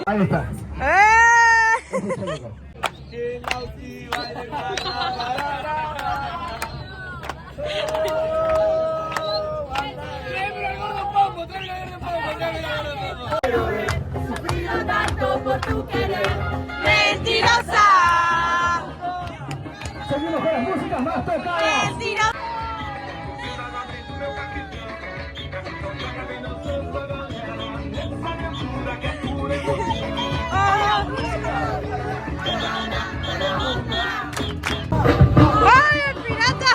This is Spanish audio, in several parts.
Ahí está. Sufrido tanto por tu querer, mentirosa. Seguimos con las músicas más tocadas. Mentirosa. ¡Ay, el pirata!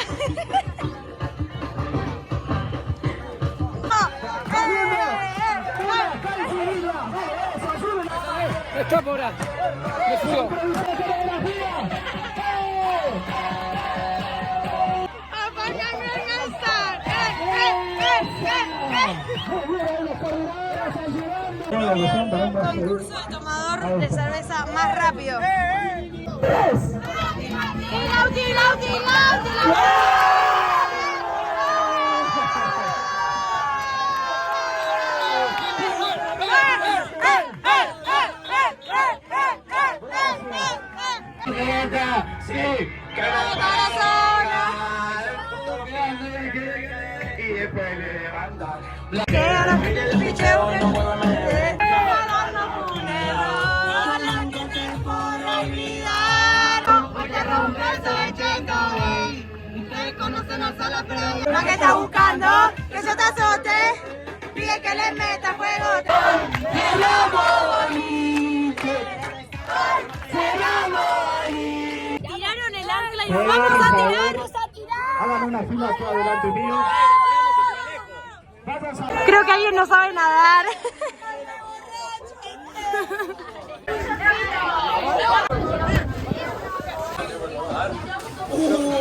Está por ahí. Me subo. ¡Apágame el concurso de tomador de cerveza más rápido. ¡Lauti, Lauti, Lauti! Sí, y después le levanta. ¿Para qué estás buscando? Que yo te azote. Pide que le meta fuego. Tiraron el ancla y nos vamos a tirar. Hagan una fila aquí adelante mío. Creo que alguien no sabe nadar.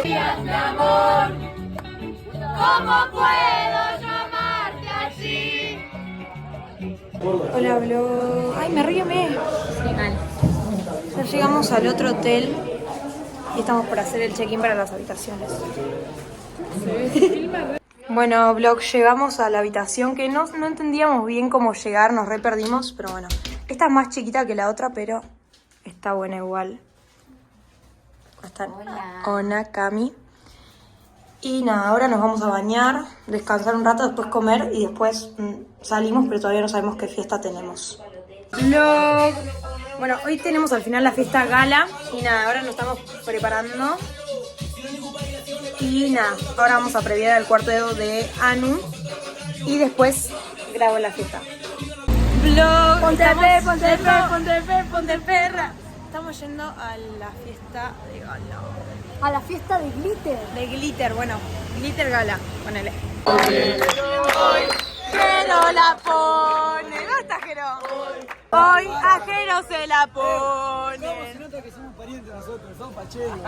Mi amor, ¿cómo puedo llamarte así? Hola, blog. Ay, me río. Ya llegamos al otro hotel y estamos por hacer el check-in para las habitaciones. Bueno, blog, llegamos a la habitación que no entendíamos bien cómo llegar, nos re perdimos, pero bueno. Esta es más chiquita que la otra, pero está buena igual. Están Ona, Cami. Y nada, ahora nos vamos a bañar, descansar un rato, después comer y después salimos, pero todavía no sabemos qué fiesta tenemos. Vlog. Bueno, hoy tenemos al final la fiesta gala y nada, ahora nos estamos preparando. Y nada, ahora vamos a previar el cuarto de Anu y después grabo la fiesta. Vlog. Ponte perra. Estamos yendo a la fiesta de gala. A la fiesta de glitter. De glitter, bueno, glitter gala, ponele. Jero la pone. ¿Dónde está Jero? Hoy a Jero se la pone. Se nota que somos parientes nosotros, somos pacheros.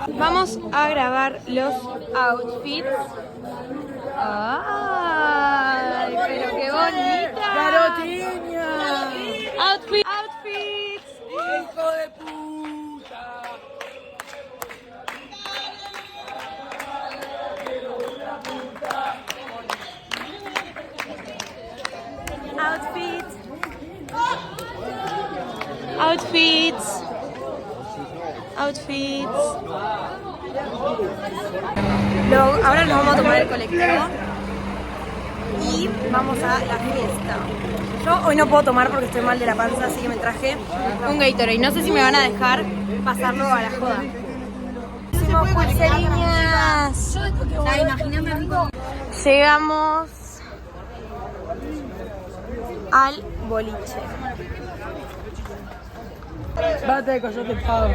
Vamos a grabar los outfits. ¡Ay! Pero qué bonita. ¡Garotiña! Outfits. ¡Hijo de puta! Outfits. Ahora nos vamos a tomar el colectivo y vamos a la fiesta. Yo hoy no puedo tomar porque estoy mal de la panza, así que me traje un Gatorade. No sé si me van a dejar pasarlo a la joda. Hicimos pulseriñas. Llegamos al boliche. Bate de coyote pavo.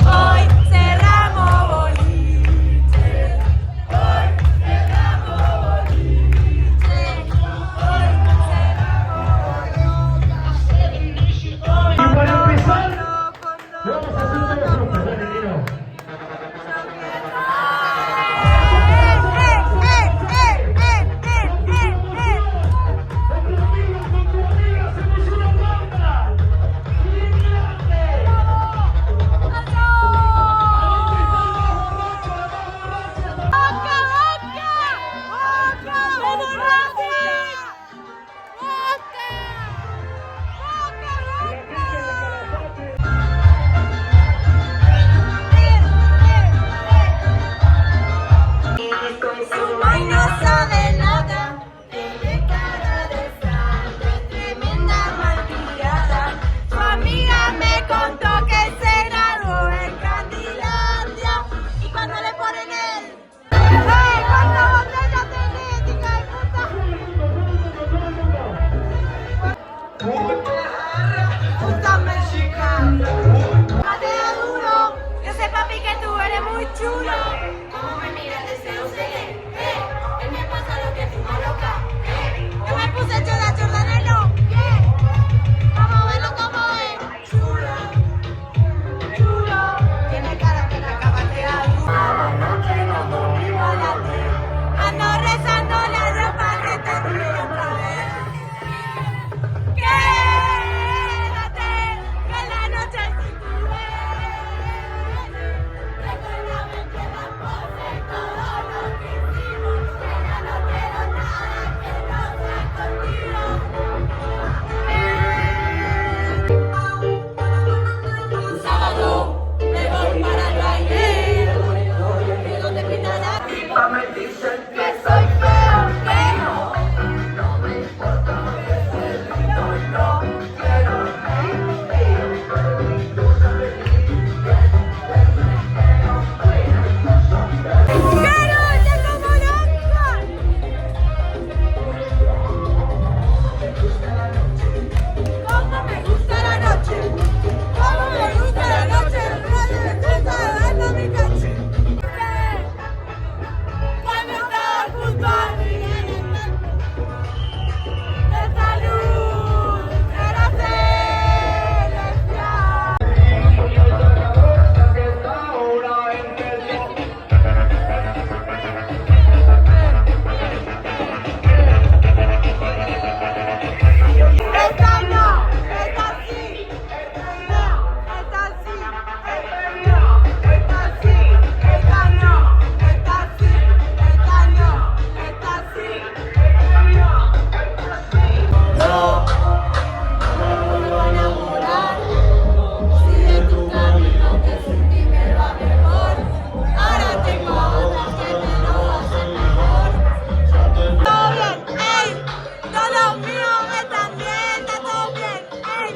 Hoy cerramos boliche. Hoy cerramos boliche. Hoy cerramos. Y para empezar, vamos a hacer un truco, femenino. muy chulo. Como me mira el deseo se lee, él me pasa lo que fuma loca, Yo me puse chola, Jordanelo. vamos a verlo como es, chulo, chulo, tiene cara que la acaba de A la noche nos dormimos la ando rezando la ropa que te quiero otra vez. Quédate, que la noche sin tu tengo en la mente las poses, todo lo que hicimos, que ya no quiero nada que no sea contigo. Sábado me voy para el baile, y donde pinta la pipa me dicen que soy feo, que no me importa ese ritmo, no quiero Cómo me gusta la noche, cómo me gusta la noche, radio de costa dando mi caché. cuando estás junto a mí. Esta luz era celestial. Esta no, esta sí, esta no, esta sí, esta sí, esta no, esta sí, esta no, esta sí. Sigue tu camino que sin ti me va mejor. Ahora tengo a otra que me lo hace mejor. Todo bien, ey, todos los míos están bien, está todo bien, ey.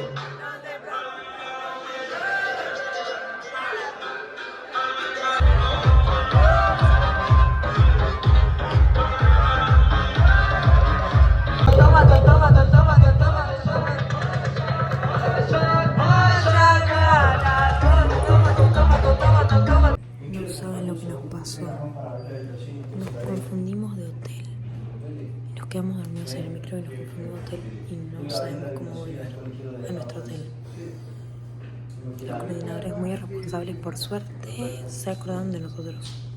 No saben lo que nos pasó. Nos confundimos de hotel. Nos quedamos dormidos en el micro y nos confundimos de hotel y no sabemos cómo volver a nuestro hotel. Los coordinadores muy irresponsables, por suerte, se acordaron de nosotros.